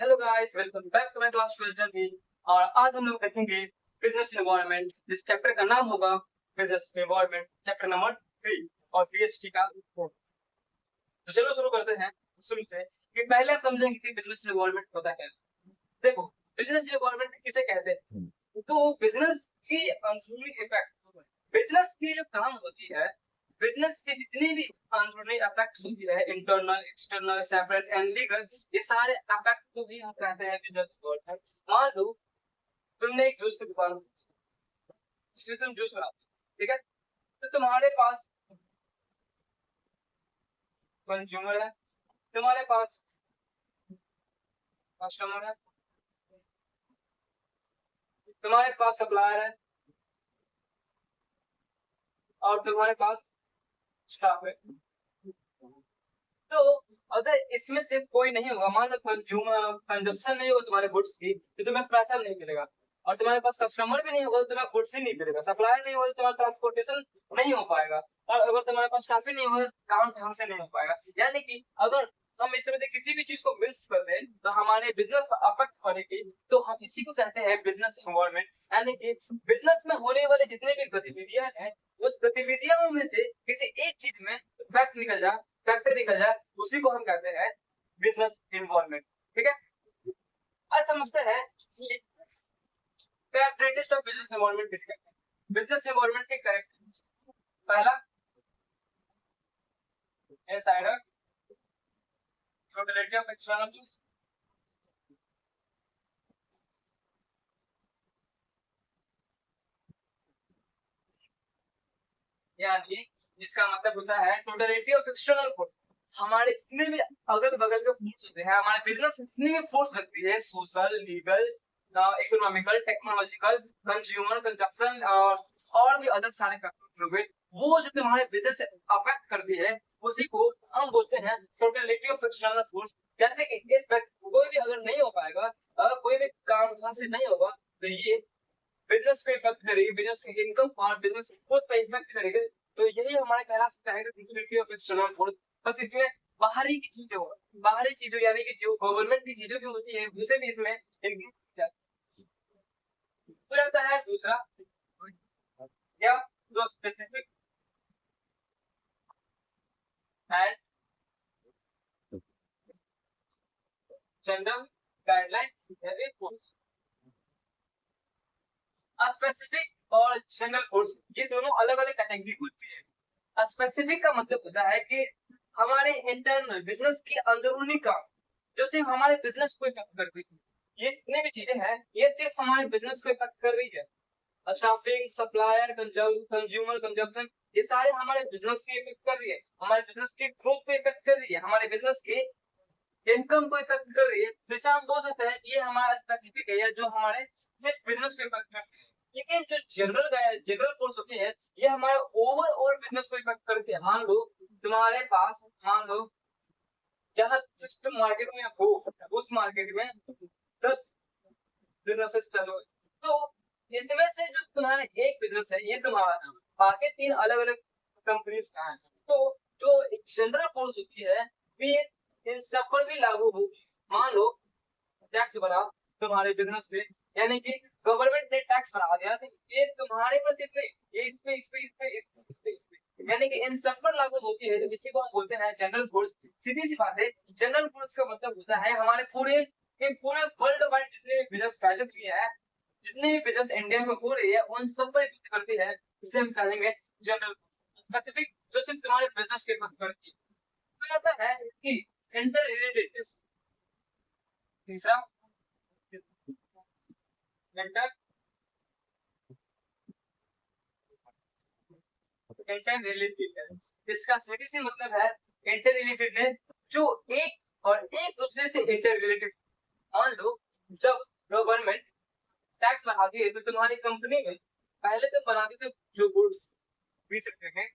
Hello guys, welcome back to my class 12 journey. और आज हम लोग देखेंगे बिजनेस एनवायरनमेंट, जिस चैप्टर का नाम होगा बिजनेस एनवायरनमेंट, चैप्टर नंबर 3 और बीएसटी का कोड। तो चलो शुरू करते हैं शुरू से कि पहले हम समझेंगे कि बिजनेस एनवायरनमेंट होता क्या है। देखो, बिजनेस एनवायरनमेंट किसे कहते हैं? तो बिजनेस की अंदरूनी इफेक्ट, बिजनेस की जो काम होती है, बिजनेस की जितनी भी अंदरूनी इफेक्ट होती है, internal, external, separate and legal, ये सारे इफेक्ट को भी हम कहते हैं बिजनेस एनवायरनमेंट। मान लो तुमने एक जूस की दुकान, जिसमें तुम जूस बनाते हो, ठीक है? तो तुम्हारे पास कंज्यूमर है, तुम्हारे पास कस्टमर है, तुम्हारे पास सप्लायर है और तुम्हारे पास स्टाफ है। तो अगर इसमें से कोई नहीं होगा, मान लो कंज्यूमर कंजप्शन नहीं होगा तुम्हारे गुड्स की, तो तुम्हें पैसा नहीं मिलेगा। और तुम्हारे पास कस्टमर भी नहीं होगा तो तुम्हें गुड्स ही नहीं मिलेगा। सप्लायर नहीं होगा तो तुम्हारा ट्रांसपोर्टेशन नहीं हो पाएगा। और अगर तुम्हारे पास स्टाफ ही नहीं होगा, काम ढंग से नहीं हो पाएगा। यानी कि अगर हम इस तरह से किसी भी चीज को मिस कर दें तो हमारे बिजनेस पर अफेक्ट पड़ेगी। तो हम इसी को कहते हैं बिजनेस एनवायरनमेंट। यानी कि बिजनेस में होने वाले जितने भी गतिविधियां हैं, उस गतिविधियों में से किसी एक चीज में इफेक्ट निकल जाए, फैक्टर निकल जाए, उसी को हम कहते हैं बिजनेस एनवायरनमेंट। ठीक है? आज समझते हैं कि कैरेक्टरिस्टिक्स ऑफ बिजनेस एनवायरनमेंट किसके कहते हैं। बिजनेस एनवायरनमेंट के कैरेक्टरिस्टिक्स, पहला इनसाइडर, टोटलिटी ऑफ एक्सटर्नल, यानी इसका मतलब होता है टोटलिटी ऑफ एक्सटर्नल फोर्स। हमारे जितने भी अगल बगल के फोर्स होते हैं, हमारे बिजनेस में जितनी भी फोर्स लगती है, social, legal, economical, technological, consumer, consumption और भी अदर सारे फैक्टर हुए, वो जो तुम्हारे बिजनेस से अफेक्ट करती है, उसी को हम बोलते हैं टोटलिटी ऑफ एक्सटर्नल फोर्स। जैसे कि इस कोई भी अगर नहीं हो पाएगा, अगर कोई भी काम ढंग से नहीं होगा, तो ये बिजनेस को इफेक्ट करेगी, बिजनेस की इनकम और बिजनेस ग्रोथ पे इफेक्ट करेगी। तो यही हमारा कहला सकता है कि ऑफ एक्सटर्नल फोर्स। बस इसमें बाहरी की चीजें हो, बाहरी चीजों यानी कि जो गवर्नमेंट की चीजों की होती है, उसे भी इसमें इंक्लूड किया जाता है। फिर आता है दूसरा, या जो specific and general guideline force. Specific और जनरल फोर्स, ये दोनों अलग अलग कैटेगरी होती है। स्पेसिफिक का मतलब होता है कि हमारे इंटरनल बिजनेस की अंदरूनी काम, जो सिर्फ हमारे बिजनेस को इफेक्ट करती है। ये जितने भी चीजें हैं, ये सिर्फ हमारे बिजनेस को इफेक्ट कर रही है। स्टाफिंग, सप्लायर, कंज्यूमर, कंजप्शन, ये सारे हमारे बिजनेस की इफेक्ट कर रही है, हमारे बिजनेस की ग्रोथ को इफेक्ट कर रही है, हमारे बिजनेस के इनकम को इफेक्ट कर रही है। जैसे हम बोल सकते हैं ये हमारा स्पेसिफिक है, या जो हमारे सिर्फ बिजनेस को इफेक्ट करती है। लेकिन जो जनरल फोर्स होती है, ये हमारे ओवरऑल बिजनेस को इफेक्ट करती है। मान लो जहाँ जिस तुम मार्केट में हो, उस मार्केट में 10 बिजनेसेस चलो, तो इसमें से जो तुम्हारा एक बिजनेस है, ये तुम्हारा है, बाकी 3 अलग अलग कंपनीज का है। तो जो जनरल फोर्स होती है, ये इन सब पर भी लागू होगी। मान लो टैक्स बढ़ा तुम्हारे बिजनेस पे, यानी कि गवर्नमेंट ने टैक्स बढ़ा दिया, तो ये तुम्हारे पर सिर्फ नहीं, ये इस पे यानी कि इन सब पर लागू होती है। तो इसी को हम बोलते हैं जनरल फोर्स। सीधी सी बात है, जनरल फोर्स का मतलब होता है हमारे पूरे वर्ल्ड वाइड जितने भी बिजनेस फैले हुए हैं, जितने भी बिजनेस इंडिया में हो रही है, उन सब पर इफेक्ट करती है। इसलिए हम कहेंगे जनरल। स्पेसिफिक जो सिर्फ तुम्हारे बिजनेस के इफेक्ट करती है। तो आता है कि इंटर रिलेटेड, तीसरा इंटर इंटर रिलेटेड, इसका सीधी सी मतलब है इंटर रिलेटेड, जो एक और एक दूसरे से इंटर रिलेटेड। मान लो जब गवर्नमेंट टैक्स बढ़ाती है, तो तुम्हारी कंपनी में पहले तो बनाते थे जो गुड्स 20 रुपए के,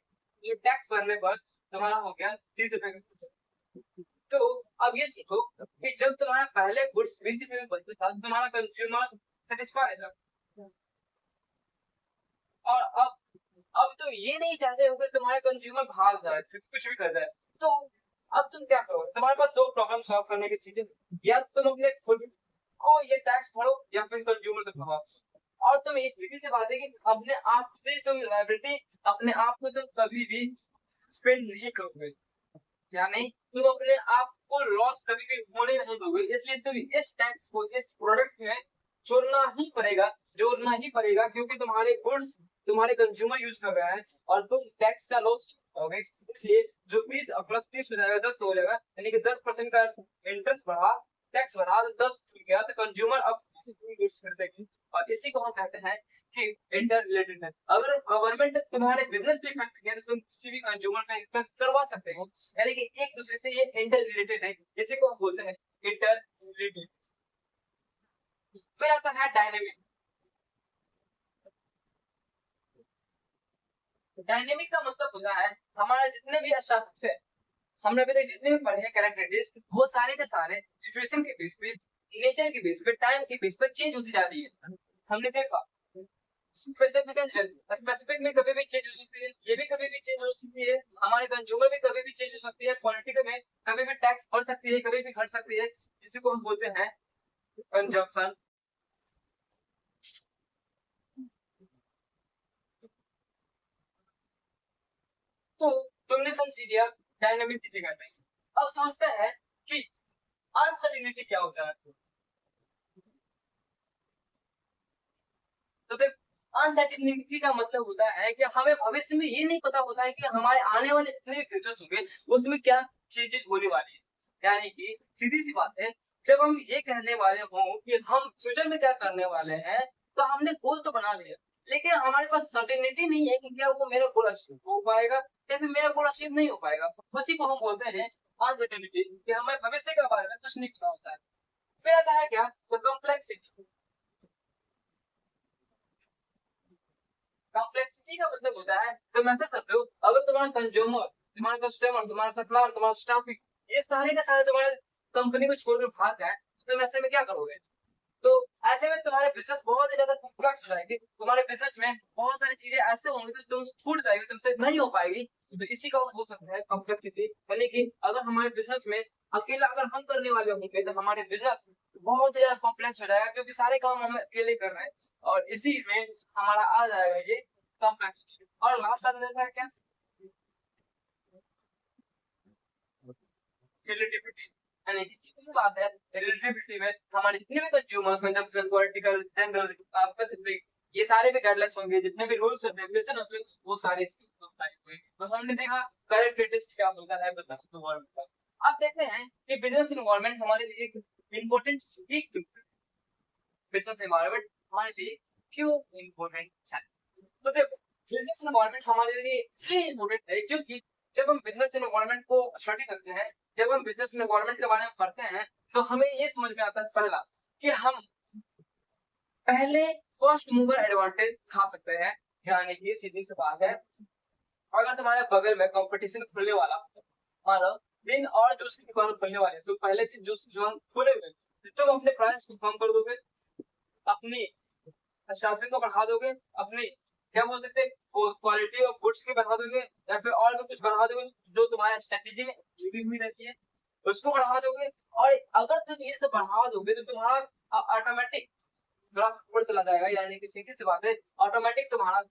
ये टैक्स भरने पर तुम्हारा हो गया 30 रुपए का। तो अब ये सोचो कि जब तुम्हारा पहले गुड्स 20 रुपए में बनता था, तुम्हारा कंज्यूमर सेटिस्फाई था। और अब तुम ये नहीं चाहते हो कि तुम्हारे कंज्यूमर भाग जाए, फिर कुछ भी कर जाए। तो अब तुम क्या करो, तुम्हारे पास दो प्रॉब्लम सॉल्व करने की चीजें, या तुम अपने खुद को ये टैक्स भरो या फिर कंज्यूमर से भरो। और तुम इस सीधी सी बात है कि अपने आप से तुम लाइबिलिटी, अपने आप को तुम कभी भी स्पेंड नहीं करोगे, यानी तुम अपने आप को लॉस कभी भी होने नहीं दोगे, इसलिए तुम इस टैक्स को इस प्रोडक्ट में जोड़ना ही पड़ेगा, क्योंकि तुम्हारे गुड्स तुम्हारे कंज्यूमर यूज कर रहा है और तुम टैक्स का लॉस करोगे। इसलिए जो 20 प्लस 30 हो जाएगा 10 हो जाएगा, यानी कि 10% का इंटरेस्ट बढ़ा, टैक्स बढ़ा तो 10 छूट गया, तो कंज्यूमर अब यूज कर देगी। और इसी को हम कहते हैं कि इंटर रिलेटेड है। अगर गवर्नमेंट तुम्हारे बिजनेस पे इफेक्ट किया तो तुम किसी भी कंज्यूमर पे इफेक्ट करवा सकते हो, यानी कि एक दूसरे से ये इंटर रिलेटेड है, इसी को हम बोलते हैं इंटर रिलेटेड। फिर आता है डायनेमिक। डायनेमिक का मतलब होता है हमारा जितने भी स्टाफ है, हमने अभी तक जितने भी पढ़े हैं कैरेक्टरिस्टिक्स, वो सारे के सारे सिचुएशन के बेस पे, नेचर के बेस पे, टाइम के बेस पे चेंज होती जाती है। हमने देखा स्पेसिफिक में कभी भी चेंज हो सकती है, ये भी कभी भी चेंज हो सकती है, हमारे कंज्यूमर भी कभी भी चेंज हो सकती है, क्वालिटी में कभी भी टैक्स बढ़ सकती है, कभी भी घट सकती है, जिसे को हम बोलते हैं कंजम्पशन। तो तुमने समझ लिया डायनामिक किसे कहते हैं। अब समझते हैं कि अनसर्टेनिटी क्या होता है। तो देख, अनसर्टेनिटी का मतलब होता है कि हमें भविष्य में ये नहीं पता होता है कि हमारे आने वाले जितने भी फ्यूचर्स होंगे उसमें क्या चेंजेस होने वाली है। यानी कि सीधी सी बात है, जब हम ये कहने वाले हों कि हम फ्यूचर में क्या करने वाले हैं, तो हमने गोल तो बना लिया, लेकिन हमारे पास सर्टेनिटी नहीं है कि क्या वो मेरा गोल अचीव हो पाएगा या फिर मेरा गोल अचीव नहीं हो पाएगा। उसी को हम बोलते हैं अनसर्टेनिटी, कि हमें भविष्य के बारे में कुछ नहीं पता होता है। फिर आता है क्या, तो कॉम्प्लेक्सिटी। कॉम्प्लेक्सिटी का मतलब होता है, तुम ऐसे समझो, अगर तुम्हारा कंज्यूमर, तुम्हारा कस्टमर, तुम्हारा सप्लायर, तुम्हारा स्टाफ, ये सारे के सारे तुम्हारे कंपनी को छोड़कर भाग गए, तो तुम ऐसे में क्या करोगे। तो ऐसे में तुम्हारे बिजनेस बहुत ही ज्यादा कॉम्प्लेक्स हो जाएगी, तुम्हारे बिजनेस में बहुत सारी चीजें ऐसे होंगी जो तुम छूट जाएगी, तुमसे नहीं हो पाएगी। तो इसी का हम बोल सकते हैं कॉम्प्लेक्सिटी, यानी कि अगर हमारे बिजनेस में अकेला अगर हम करने वाले होंगे तो हमारे बिजनेस बहुत ही ज्यादा कॉम्प्लेक्स हो जाएगा, क्योंकि सारे काम हम अकेले कर रहे हैं, और इसी में हमारा आ जाएगा ये कॉम्प्लेक्सिटी। और लास्ट आता जाता है क्या, रिलेटिविटी। यानी कि सीधी सी बात है, रिलेटिविटी में हमारे जितने भी consumer, consumption, political, general, specific, ये सारे भी गाइडलाइंस होंगे, जितने भी रूल्स एंड रेगुलेशन होंगे, वो सारे इसमें अप्लाई होंगे। तो हमने देखा करंट लेटेस्ट क्या होता है बिजनेस एनवायरनमेंट का। अब देखते हैं कि बिजनेस एनवायरनमेंट हमारे लिए एक इम्पोर्टेंट चीज, बिजनेस एनवायरनमेंट हमारे लिए क्यों इम्पोर्टेंट है। तो देखो, बिजनेस एनवायरनमेंट हमारे लिए इसलिए इम्पोर्टेंट है क्योंकि जब हम बिजनेस एनवायरनमेंट को स्टडी करते हैं, जब हम बिजनेस एनवायरनमेंट के बारे में पढ़ते हैं, तो हमें ये समझ में आता है पहला कि हम पहले फर्स्ट मूवर एडवांटेज उठा सकते हैं। यानी कि सीधी सी बात है, अगर तुम्हारे बगल में कंपटीशन खुलने वाला, मानो दिन और जूस की दुकान खुलने वाली है, तो पहले से जूस की दुकान खुले हुए, तो तुम अपने प्राइस को कम कर दोगे, अपनी स्टाफिंग को बढ़ा दोगे, अपनी क्या बोल सकते हैं क्वालिटी ऑफ गुड्स की बढ़ा दोगे, या फिर और भी कुछ बढ़ा दोगे जो तुम्हारे स्ट्रेटेजी में जुड़ी हुई रहती है, उसको बढ़ा दोगे। और अगर तुम ये सब बढ़ा दोगे तो तुम्हारा ऑटोमेटिक ग्राफ ऊपर चला जाएगा, यानी कि सीधी सी बात है, ऑटोमेटिक तुम्हारा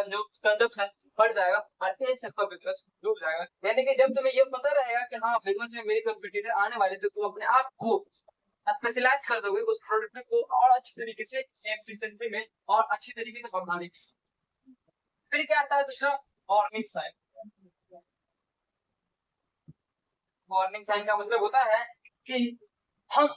जो कंजप्शन बढ़ जाएगा और इन सबका बिजनेस डूब जाएगा। यानी कि जब तुम्हें ये पता रहेगा कि हाँ बिजनेस में मेरे कंपटीटर आने वाले, तो तुम अपने आप को स्पेशलाइज कर दोगे उस प्रोडक्ट को और अच्छी तरीके से एफिशिएंसी में और अच्छी तरीके से बढ़ाने की। फिर क्या आता है दूसरा, वार्निंग साइन। वार्निंग साइन का मतलब होता है कि हम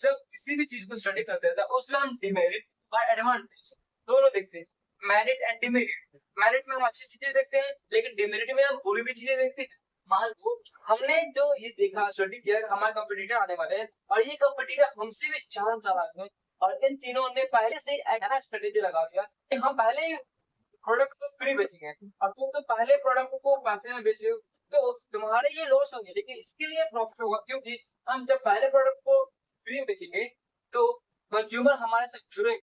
जब किसी भी चीज को स्टडी करते हैं तो उसमें हम डिमेरिट और एडवांटेज दोनों देखते हैं, मेरिट एंड डिमेरिट। मेरिट में हम अच्छी चीजें देखते हैं, लेकिन डिमेरिट में हम बुरी भी चीजें देखते हैं। मान लो हमने जो ये देखा स्टडी किया हमारे कंपटीटर आने वाले हैं और ये कंपटीटर हमसे भी ज्यादा चालाक है, और इन तीनों ने पहले से ऐसा स्ट्रेटेजी लगा दिया कि हम पहले ही प्रोडक्ट को फ्री बेचेंगे, और तुम तो पहले प्रोडक्ट को पैसे में बेच रहे हो, तो तुम्हारे ये लॉस होंगे, लेकिन इसके लिए प्रॉफिट होगा, क्योंकि हम जब पहले प्रोडक्ट को फ्री बेचेंगे तो कंज्यूमर हमारे साथ जुड़ेंगे,